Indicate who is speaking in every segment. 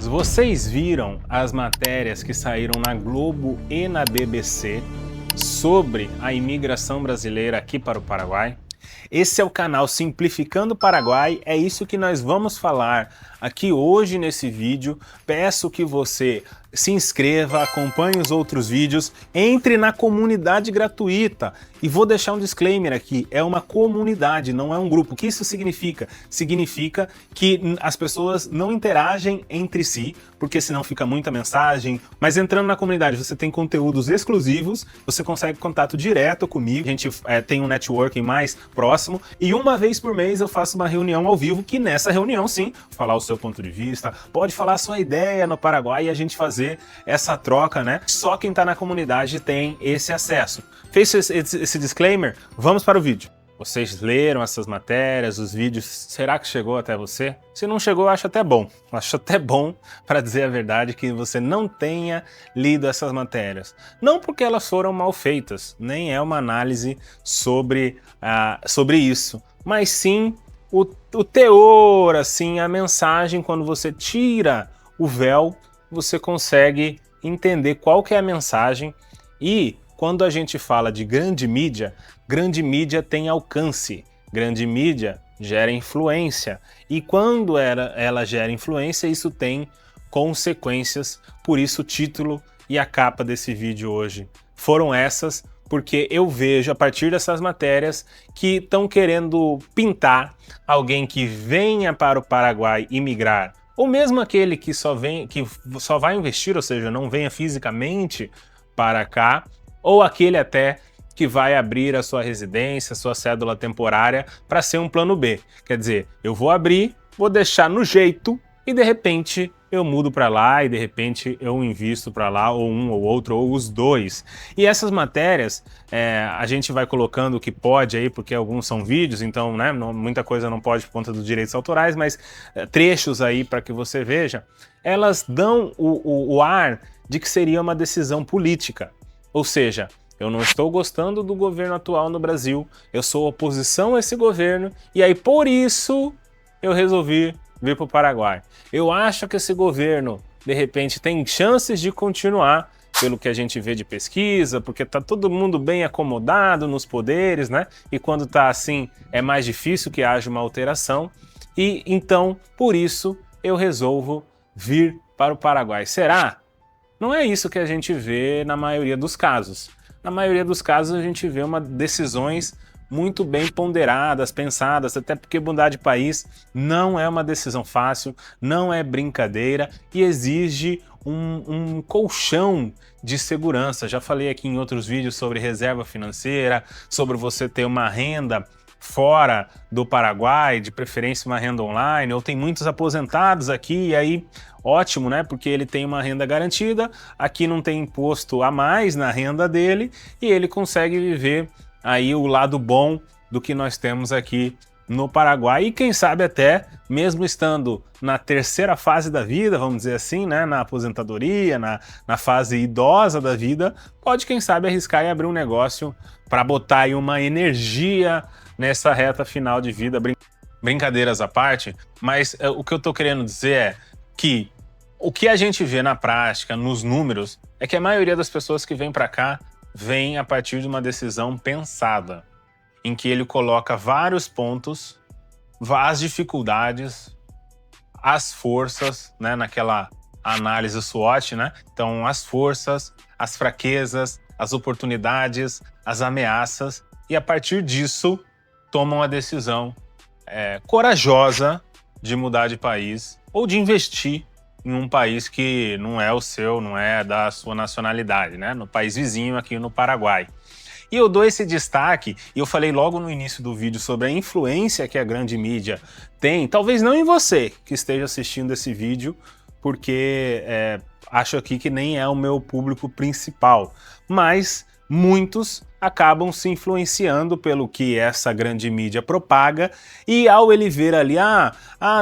Speaker 1: Vocês viram as matérias que saíram na Globo e na BBC sobre a imigração brasileira aqui para o Paraguai? Esse é o canal Simplificando o Paraguai, é isso que nós vamos falar aqui hoje nesse vídeo. Peço que você se inscreva, acompanhe os outros vídeos, entre na comunidade gratuita. E vou deixar um disclaimer aqui, é uma comunidade, não é um grupo. O que isso significa? Significa que as pessoas não interagem entre si, porque senão fica muita mensagem, mas entrando na comunidade você tem conteúdos exclusivos, você consegue contato direto comigo, a gente tem um networking mais próximo, e uma vez por mês eu faço uma reunião ao vivo, que nessa reunião sim, falar o seu ponto de vista, pode falar a sua ideia no Paraguai e a gente fazer essa troca, né? Só quem tá na comunidade tem esse acesso. Fez esse disclaimer? Vamos para o vídeo. Vocês leram essas matérias, os vídeos, será que chegou até você? Se não chegou, acho até bom. Acho até bom, para dizer a verdade, que você não tenha lido essas matérias. Não porque elas foram mal feitas, nem é uma análise sobre isso, mas sim o teor, assim, a mensagem. Quando você tira o véu, você consegue entender qual que é a mensagem. E quando a gente fala de grande mídia tem alcance, grande mídia gera influência, e quando ela gera influência, isso tem consequências. Por isso o título e a capa desse vídeo hoje foram essas, porque eu vejo a partir dessas matérias que estão querendo pintar alguém que venha para o Paraguai imigrar, ou mesmo aquele que só vai investir, ou seja, não venha fisicamente para cá, ou aquele até que vai abrir a sua residência, a sua cédula temporária para ser um plano B. Quer dizer, eu vou abrir, vou deixar no jeito e de repente eu mudo para lá e de repente eu invisto para lá, ou um ou outro, ou os dois. E essas matérias a gente vai colocando o que pode aí, porque alguns são vídeos, então né, muita coisa não pode por conta dos direitos autorais, mas trechos aí para que você veja, elas dão o ar de que seria uma decisão política. Ou seja, eu não estou gostando do governo atual no Brasil, eu sou oposição a esse governo, e aí por isso eu resolvi vir para o Paraguai. Eu acho que esse governo, de repente, tem chances de continuar, pelo que a gente vê de pesquisa, porque está todo mundo bem acomodado nos poderes, né? E quando está assim, é mais difícil que haja uma alteração. E então, por isso, eu resolvo vir para o Paraguai. Será? Não é isso que a gente vê na maioria dos casos. Na maioria dos casos a gente vê decisões muito bem ponderadas, pensadas, até porque mudar de país não é uma decisão fácil, não é brincadeira e exige um colchão de segurança. Já falei aqui em outros vídeos sobre reserva financeira, sobre você ter uma renda fora do Paraguai, de preferência uma renda online, ou tem muitos aposentados aqui, e aí ótimo, né? Porque ele tem uma renda garantida, aqui não tem imposto a mais na renda dele, e ele consegue viver aí o lado bom do que nós temos aqui no Paraguai, e quem sabe até, mesmo estando na terceira fase da vida, vamos dizer assim, né? Na aposentadoria, na fase idosa da vida, pode quem sabe arriscar e abrir um negócio para botar aí uma energia nessa reta final de vida. Brincadeiras à parte, mas o que eu tô querendo dizer é que o que a gente vê na prática, nos números, é que a maioria das pessoas que vem para cá vem a partir de uma decisão pensada, em que ele coloca vários pontos, as dificuldades, as forças, né, naquela análise SWOT, né? Então, as forças, as fraquezas, as oportunidades, as ameaças, e a partir disso tomam a decisão corajosa de mudar de país ou de investir em um país que não é o seu, não é da sua nacionalidade, né? No país vizinho, aqui no Paraguai. E eu dou esse destaque, e eu falei logo no início do vídeo sobre a influência que a grande mídia tem, talvez não em você que esteja assistindo esse vídeo, porque acho aqui que nem é o meu público principal, mas muitos acabam se influenciando pelo que essa grande mídia propaga, e ao ele ver ali,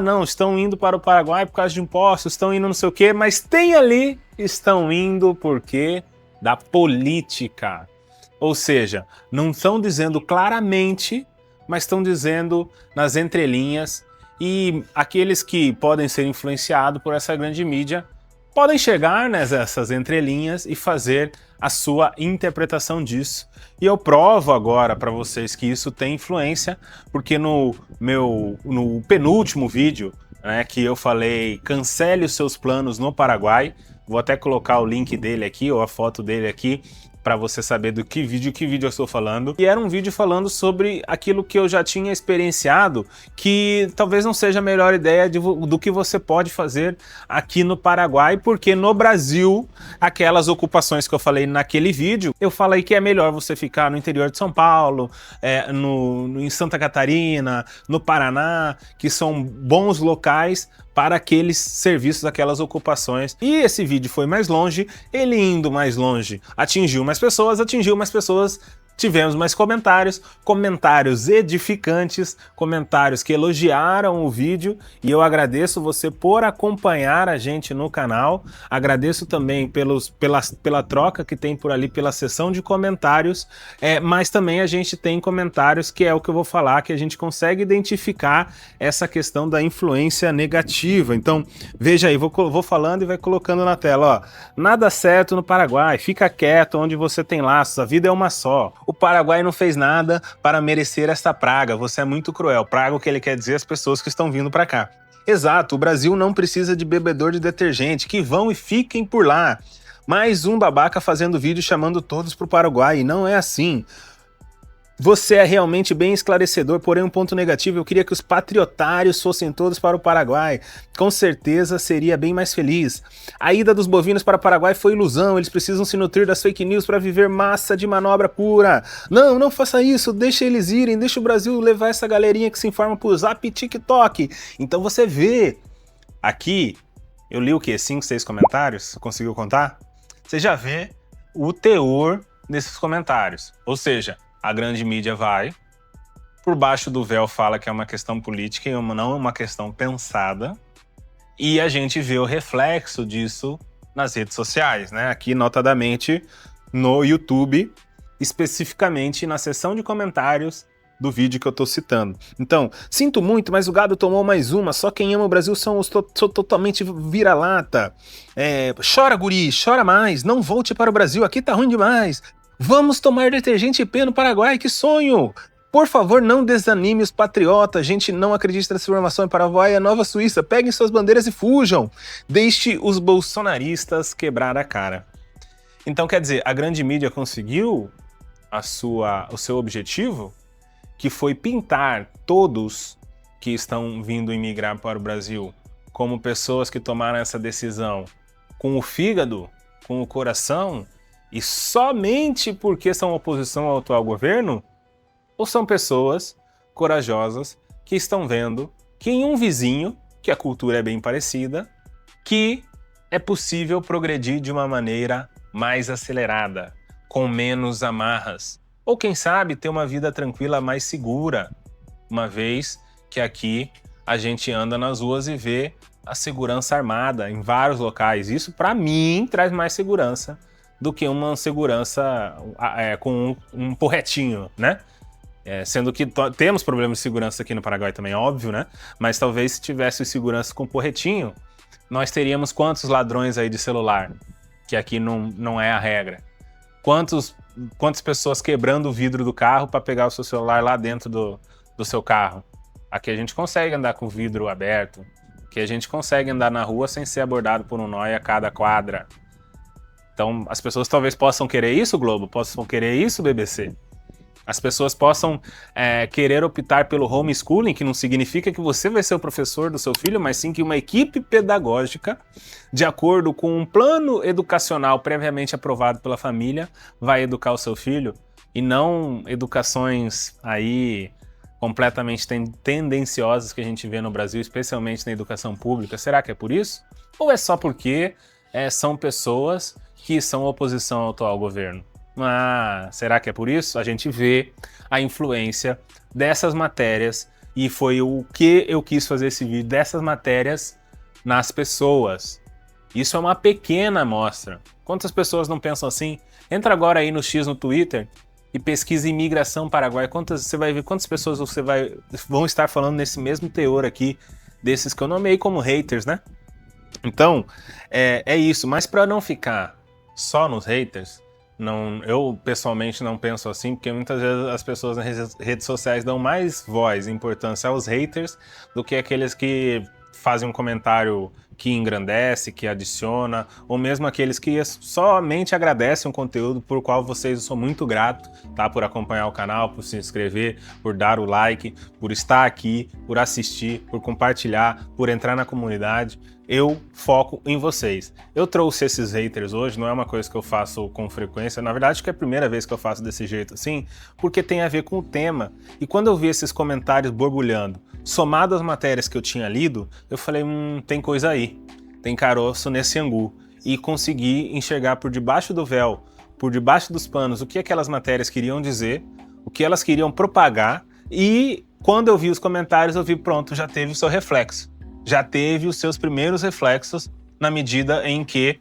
Speaker 1: não, estão indo para o Paraguai por causa de impostos, estão indo não sei o quê, mas tem ali, estão indo porque da política. Ou seja, não estão dizendo claramente, mas estão dizendo nas entrelinhas, e aqueles que podem ser influenciados por essa grande mídia podem chegar nessas entrelinhas e fazer a sua interpretação disso. E eu provo agora para vocês que isso tem influência, porque no penúltimo vídeo, né, que eu falei cancele os seus planos no Paraguai, vou até colocar o link dele aqui, ou a foto dele aqui, para você saber do que vídeo eu estou falando. E era um vídeo falando sobre aquilo que eu já tinha experienciado, que talvez não seja a melhor ideia do que você pode fazer aqui no Paraguai, porque no Brasil, aquelas ocupações que eu falei naquele vídeo, eu falei que é melhor você ficar no interior de São Paulo, em Santa Catarina, no Paraná, que são bons locais para aqueles serviços, aquelas ocupações. E esse vídeo foi mais longe, ele indo mais longe atingiu mais pessoas, tivemos mais comentários edificantes, comentários que elogiaram o vídeo, e eu agradeço você por acompanhar a gente no canal, agradeço também pela troca que tem por ali, pela seção de comentários, mas também a gente tem comentários que é o que eu vou falar, que a gente consegue identificar essa questão da influência negativa. Então, veja aí, vou falando e vai colocando na tela, ó. Nada certo no Paraguai, fica quieto onde você tem laços, a vida é uma só. O Paraguai não fez nada para merecer esta praga, você é muito cruel. Praga, o que ele quer dizer, as pessoas que estão vindo para cá. Exato, o Brasil não precisa de bebedor de detergente, que vão e fiquem por lá. Mais um babaca fazendo vídeo chamando todos pro Paraguai, e não é assim. Você é realmente bem esclarecedor, porém um ponto negativo, eu queria que os patriotários fossem todos para o Paraguai. Com certeza seria bem mais feliz. A ida dos bovinos para o Paraguai foi ilusão, eles precisam se nutrir das fake news para viver massa de manobra pura. Não, não faça isso, deixa eles irem, deixa o Brasil levar essa galerinha que se informa por Zap e TikTok. Então você vê, aqui, eu li o quê? 5, 6 comentários? Conseguiu contar? Você já vê o teor desses comentários, ou seja, a grande mídia vai, por baixo do véu fala que é uma questão política e não uma questão pensada, e a gente vê o reflexo disso nas redes sociais, né? Aqui, notadamente, no YouTube, especificamente na seção de comentários do vídeo que eu tô citando. Então, sinto muito, mas o gado tomou mais uma, só quem ama o Brasil sou totalmente vira-lata. Chora, guri, chora mais, não volte para o Brasil, aqui tá ruim demais. Vamos tomar detergente IP no Paraguai, que sonho! Por favor, não desanime os patriotas, a gente não acredita na transformação em Paraguai, é a nova Suíça, peguem suas bandeiras e fujam! Deixe os bolsonaristas quebrar a cara. Então, quer dizer, a grande mídia conseguiu o seu objetivo, que foi pintar todos que estão vindo imigrar para o Brasil como pessoas que tomaram essa decisão com o fígado, com o coração, e somente porque são oposição ao atual governo? Ou são pessoas corajosas que estão vendo que em um vizinho, que a cultura é bem parecida, que é possível progredir de uma maneira mais acelerada, com menos amarras, ou quem sabe ter uma vida tranquila mais segura, uma vez que aqui a gente anda nas ruas e vê a segurança armada em vários locais. Isso, para mim, traz mais segurança do que uma segurança com um porretinho, né? Sendo que temos problemas de segurança aqui no Paraguai também, óbvio, né? Mas talvez se tivesse segurança com porretinho, nós teríamos quantos ladrões aí de celular? Que aqui não é a regra. Quantas pessoas quebrando o vidro do carro para pegar o seu celular lá dentro do seu carro? Aqui a gente consegue andar com o vidro aberto, aqui a gente consegue andar na rua sem ser abordado por um nóia a cada quadra. Então, as pessoas talvez possam querer isso, Globo? Possam querer isso, BBC? As pessoas possam querer optar pelo homeschooling, que não significa que você vai ser o professor do seu filho, mas sim que uma equipe pedagógica, de acordo com um plano educacional previamente aprovado pela família, vai educar o seu filho, e não educações aí completamente tendenciosas que a gente vê no Brasil, especialmente na educação pública. Será que é por isso? Ou é só porque são pessoas que são oposição ao atual governo? Será que é por isso? A gente vê a influência dessas matérias, e foi o que eu quis fazer esse vídeo, dessas matérias nas pessoas. Isso é uma pequena amostra. Quantas pessoas não pensam assim? Entra agora aí no X no Twitter e pesquisa imigração Paraguai, você vai ver quantas pessoas vão estar falando nesse mesmo teor aqui, desses que eu nomeei como haters, né? Então, é isso. Mas para não ficar só nos haters, eu pessoalmente não penso assim, porque muitas vezes as pessoas nas redes sociais dão mais voz e importância aos haters do que aqueles que fazem um comentário que engrandece, que adiciona, ou mesmo aqueles que somente agradecem o conteúdo, por qual eu sou muito grato, tá? Por acompanhar o canal, por se inscrever, por dar o like, por estar aqui, por assistir, por compartilhar, por entrar na comunidade. Eu foco em vocês. Eu trouxe esses haters hoje, não é uma coisa que eu faço com frequência, na verdade acho que é a primeira vez que eu faço desse jeito assim, porque tem a ver com o tema. E quando eu vi esses comentários borbulhando, somado às matérias que eu tinha lido, eu falei, tem coisa aí, tem caroço nesse angu. E consegui enxergar por debaixo do véu, por debaixo dos panos, o que aquelas matérias queriam dizer, o que elas queriam propagar, e quando eu vi os comentários, eu vi, pronto, já teve o seu reflexo. Já teve os seus primeiros reflexos na medida em que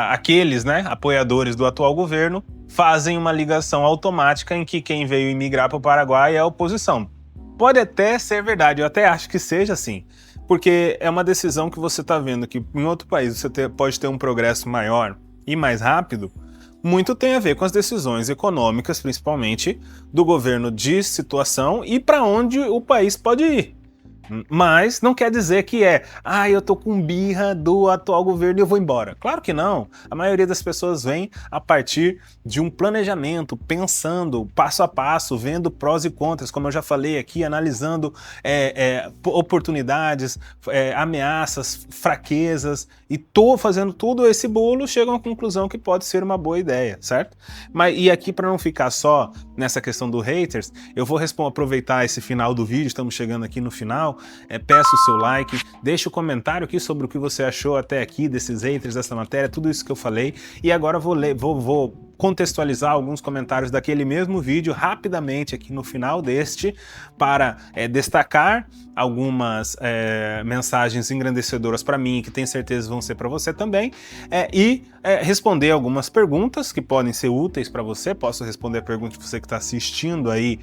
Speaker 1: aqueles, né, apoiadores do atual governo fazem uma ligação automática em que quem veio imigrar para o Paraguai é a oposição. Pode até ser verdade, eu até acho que seja assim, porque é uma decisão que você está vendo que em outro país você pode ter um progresso maior e mais rápido, muito tem a ver com as decisões econômicas, principalmente do governo de situação e para onde o país pode ir. Mas não quer dizer que eu tô com birra do atual governo e eu vou embora. Claro que não. A maioria das pessoas vem a partir de um planejamento, pensando passo a passo, vendo prós e contras, como eu já falei aqui, analisando oportunidades, ameaças, fraquezas, e fazendo tudo esse bolo, chega a uma conclusão que pode ser uma boa ideia, certo? E aqui, para não ficar só nessa questão do haters, eu vou aproveitar esse final do vídeo, estamos chegando aqui no final, peço o seu like, deixa o comentário aqui sobre o que você achou até aqui desses haters, dessa matéria, tudo isso que eu falei, e agora vou contextualizar alguns comentários daquele mesmo vídeo rapidamente aqui no final deste, para destacar algumas mensagens engrandecedoras para mim, que tenho certeza vão ser para você também, e responder algumas perguntas que podem ser úteis para você. Posso responder a pergunta de você que está assistindo aí,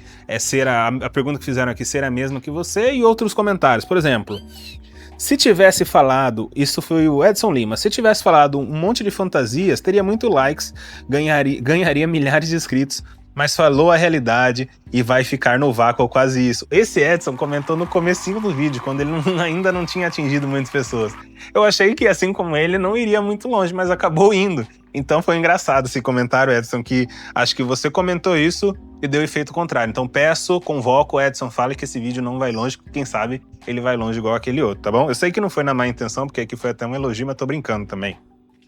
Speaker 1: a pergunta que fizeram aqui ser a mesma que você, e outros comentários. Por exemplo, se tivesse falado, isso foi o Edson Lima, se tivesse falado um monte de fantasias, teria muito likes, ganharia milhares de inscritos, mas falou a realidade e vai ficar no vácuo ou quase isso. Esse Edson comentou no comecinho do vídeo, quando ele ainda não tinha atingido muitas pessoas. Eu achei que, assim como ele, não iria muito longe, mas acabou indo. Então foi engraçado esse comentário, Edson, que acho que você comentou isso e deu efeito contrário. Então convoco o Edson, fale que esse vídeo não vai longe, quem sabe ele vai longe igual aquele outro, tá bom? Eu sei que não foi na má intenção, porque aqui foi até um elogio, mas tô brincando também.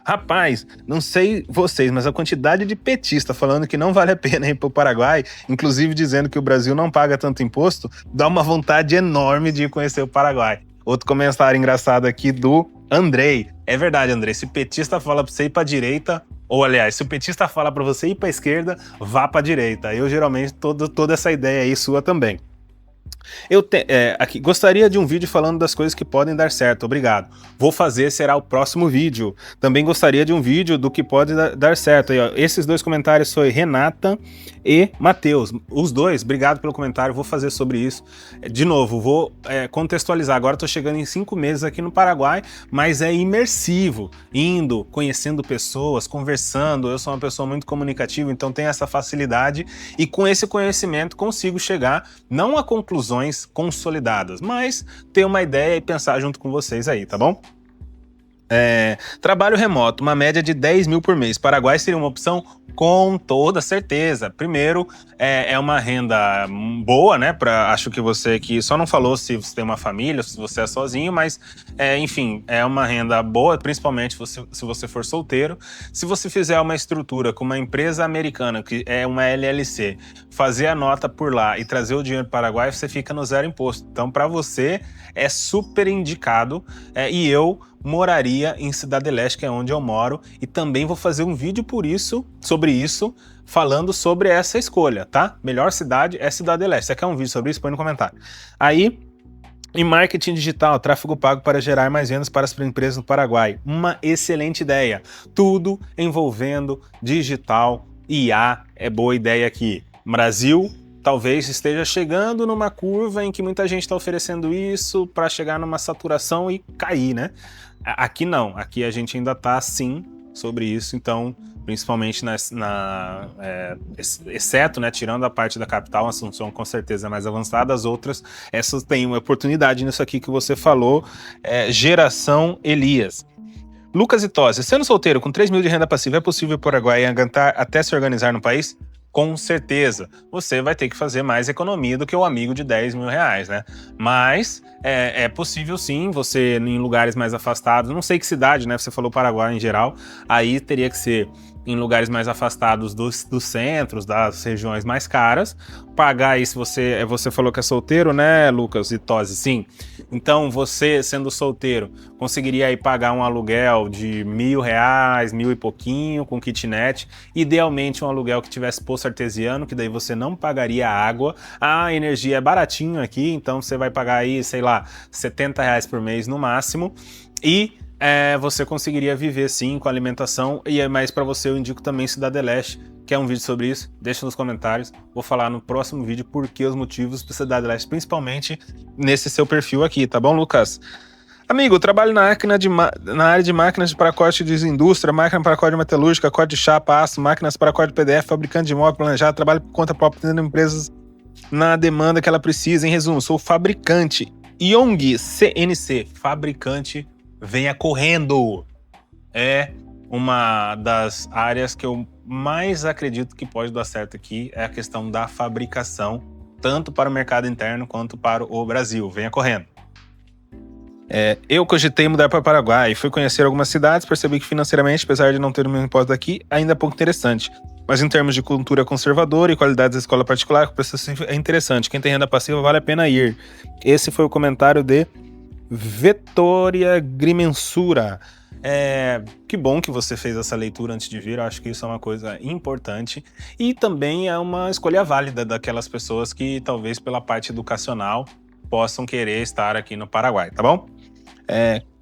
Speaker 1: Rapaz, não sei vocês, mas a quantidade de petista falando que não vale a pena ir pro Paraguai, inclusive dizendo que o Brasil não paga tanto imposto, dá uma vontade enorme de ir conhecer o Paraguai. Outro comentário engraçado aqui do Andrei. É verdade, Andrei, se o petista fala pra você ir pra direita, ou aliás, se o petista fala pra você ir pra esquerda, vá pra direita. Eu geralmente toda essa ideia aí sua também. Aqui, gostaria de um vídeo falando das coisas que podem dar certo, obrigado. Vou fazer, será o próximo vídeo. Também gostaria de um vídeo do que pode dar certo. Aí, ó, esses dois comentários foi Renata e Matheus. Os dois, obrigado pelo comentário, vou fazer sobre isso. De novo, vou contextualizar. Agora estou chegando em 5 meses aqui no Paraguai, mas é imersivo. Indo, conhecendo pessoas, conversando. Eu sou uma pessoa muito comunicativa, então tenho essa facilidade. E com esse conhecimento consigo chegar, não a conclusões consolidadas, mas ter uma ideia e pensar junto com vocês aí, tá bom? Trabalho remoto, uma média de 10 mil por mês. Paraguai seria uma opção? Com toda certeza. Primeiro, é uma renda boa, né? Acho que você que só não falou se você tem uma família, se você é sozinho, mas enfim, é uma renda boa, principalmente se você for solteiro. Se você fizer uma estrutura com uma empresa americana, que é uma LLC, fazer a nota por lá e trazer o dinheiro para o Paraguai, você fica no zero imposto. Então, para você, é super indicado. E eu moraria em Cidade Leste, que é onde eu moro, e também vou fazer um vídeo sobre isso, falando sobre essa escolha, tá? Melhor cidade é Cidade Leste. Você quer um vídeo sobre isso? Põe no comentário. Aí, em marketing digital, tráfego pago para gerar mais vendas para as empresas no Paraguai. Uma excelente ideia. Tudo envolvendo digital IA é boa ideia aqui. Brasil talvez esteja chegando numa curva em que muita gente está oferecendo isso para chegar numa saturação e cair, né? Aqui não, aqui a gente ainda está sim sobre isso, então principalmente exceto, né, tirando a parte da capital, Assunção com certeza é mais avançada, as outras, essas têm uma oportunidade nisso aqui que você falou, geração Elias. Lucas e Tosi, sendo solteiro com 3 mil de renda passiva, é possível o Paraguai aguentar até se organizar no país? Com certeza, você vai ter que fazer mais economia do que o amigo de 10 mil reais, né? Mas é possível sim, você em lugares mais afastados, não sei que cidade, né? Você falou Paraguai em geral, aí teria que ser em lugares mais afastados dos centros, das regiões mais caras, pagar aí se você falou que é solteiro, né, Lucas e Tosi? Sim. Então você, sendo solteiro, conseguiria aí pagar um aluguel de R$ 1.000, 1.000 e pouquinho, com kitnet, idealmente um aluguel que tivesse poço artesiano, que daí você não pagaria água, a energia é baratinho aqui, então você vai pagar aí, sei lá, R$ 70 por mês no máximo, e você conseguiria viver sim com alimentação, mas para você eu indico também Cidade Leste, que é um vídeo sobre isso, deixa nos comentários, vou falar no próximo vídeo porque os motivos para Cidade Leste, principalmente nesse seu perfil aqui, tá bom, Lucas? Amigo, eu trabalho na área de máquinas de pacote de indústria, máquina para pacote de metalúrgica, corte de chapa, aço, máquinas para pacote de PDF, fabricante de imóvel planejado, trabalho por conta própria, tendo empresas na demanda que ela precisa. Em resumo, sou fabricante. Yong CNC, fabricante, venha correndo. É uma das áreas que eu mais acredito que pode dar certo aqui, é a questão da fabricação, tanto para o mercado interno quanto para o Brasil. Venha correndo. Eu cogitei mudar para o Paraguai, fui conhecer algumas cidades, percebi que financeiramente, apesar de não ter o mesmo imposto daqui, ainda é pouco interessante. Mas em termos de cultura conservadora e qualidade da escola particular, é interessante. Quem tem renda passiva vale a pena ir. Esse foi o comentário de Vitória Grimensura. Que bom que você fez essa leitura antes de vir, eu acho que isso é uma coisa importante. E também é uma escolha válida daquelas pessoas que talvez pela parte educacional possam querer estar aqui no Paraguai, tá bom?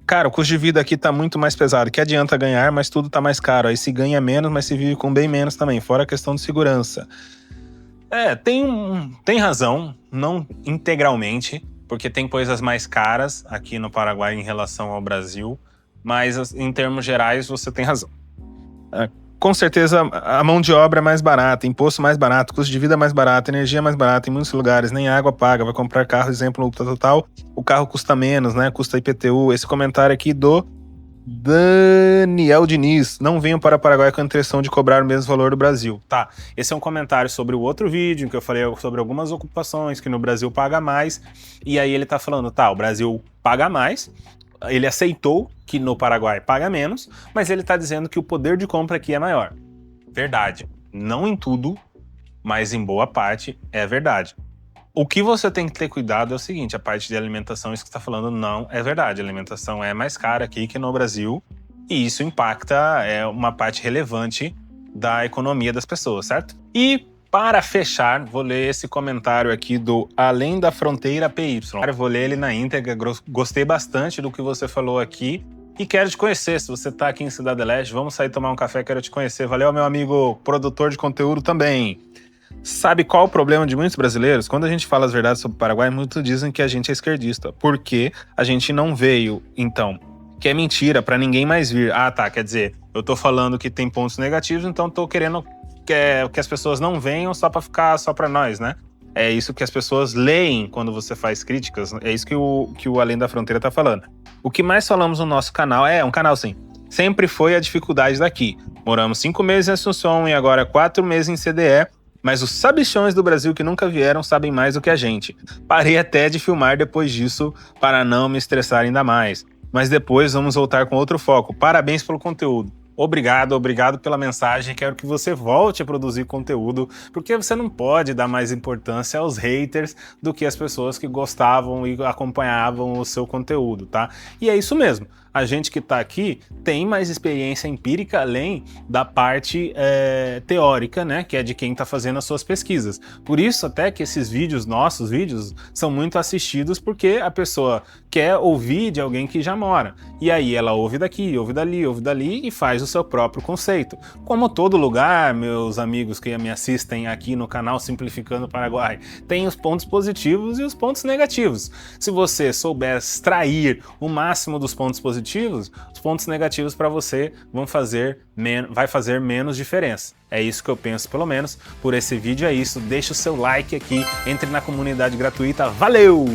Speaker 1: Cara, o custo de vida aqui tá muito mais pesado. Que adianta ganhar, mas tudo tá mais caro. Aí se ganha menos, mas se vive com bem menos também. Fora a questão de segurança. Tem razão, não integralmente, porque tem coisas mais caras aqui no Paraguai em relação ao Brasil, mas em termos gerais você tem razão. Com certeza a mão de obra é mais barata, imposto mais barato, custo de vida mais barato, energia mais barata em muitos lugares, nem água paga, vai comprar carro, exemplo, total, o carro custa menos, né, custa IPTU. Esse comentário aqui do Daniel Diniz, não venham para o Paraguai com a intenção de cobrar o mesmo valor do Brasil. Tá, esse é um comentário sobre o outro vídeo, em que eu falei sobre algumas ocupações que no Brasil paga mais, e aí ele tá falando, tá, o Brasil paga mais, ele aceitou que no Paraguai paga menos, mas ele está dizendo que o poder de compra aqui é maior. Verdade. Não em tudo, mas em boa parte é verdade. O que você tem que ter cuidado é o seguinte, a parte de alimentação, isso que você está falando não é verdade. A alimentação é mais cara aqui que no Brasil e isso impacta uma parte relevante da economia das pessoas, certo? E para fechar, vou ler esse comentário aqui do Além da Fronteira PY. Vou ler ele na íntegra, gostei bastante do que você falou aqui e quero te conhecer. Se você está aqui em Cidade Leste, vamos sair tomar um café, quero te conhecer. Valeu, meu amigo produtor de conteúdo também. Sabe qual o problema de muitos brasileiros? Quando a gente fala as verdades sobre o Paraguai, muitos dizem que a gente é esquerdista, porque a gente não veio, então, que é mentira para ninguém mais vir. Ah, tá, quer dizer, eu tô falando que tem pontos negativos, então tô querendo que as pessoas não venham só para ficar só para nós, né? É isso que as pessoas leem quando você faz críticas, é isso que o Além da Fronteira tá falando. O que mais falamos no nosso canal, um canal sim, sempre foi a dificuldade daqui. Moramos 5 meses em Assunção e agora 4 meses em CDE, mas os sabichões do Brasil que nunca vieram sabem mais do que a gente. Parei até de filmar depois disso para não me estressar ainda mais. Mas depois vamos voltar com outro foco. Parabéns pelo conteúdo. Obrigado pela mensagem, quero que você volte a produzir conteúdo, porque você não pode dar mais importância aos haters do que as pessoas que gostavam e acompanhavam o seu conteúdo, tá? E é isso mesmo, A gente que está aqui tem mais experiência empírica além da parte teórica, né, que é de quem está fazendo as suas pesquisas. Por isso até que esses nossos vídeos, são muito assistidos porque a pessoa quer ouvir de alguém que já mora. E aí ela ouve daqui, ouve dali e faz o seu próprio conceito. Como todo lugar, meus amigos que me assistem aqui no canal Simplificando Paraguai, tem os pontos positivos e os pontos negativos. Se você souber extrair o máximo dos pontos positivos, os pontos negativos para você vai fazer menos diferença. É isso que eu penso, pelo menos. Por esse vídeo é isso. Deixe o seu like aqui, entre na comunidade gratuita. Valeu!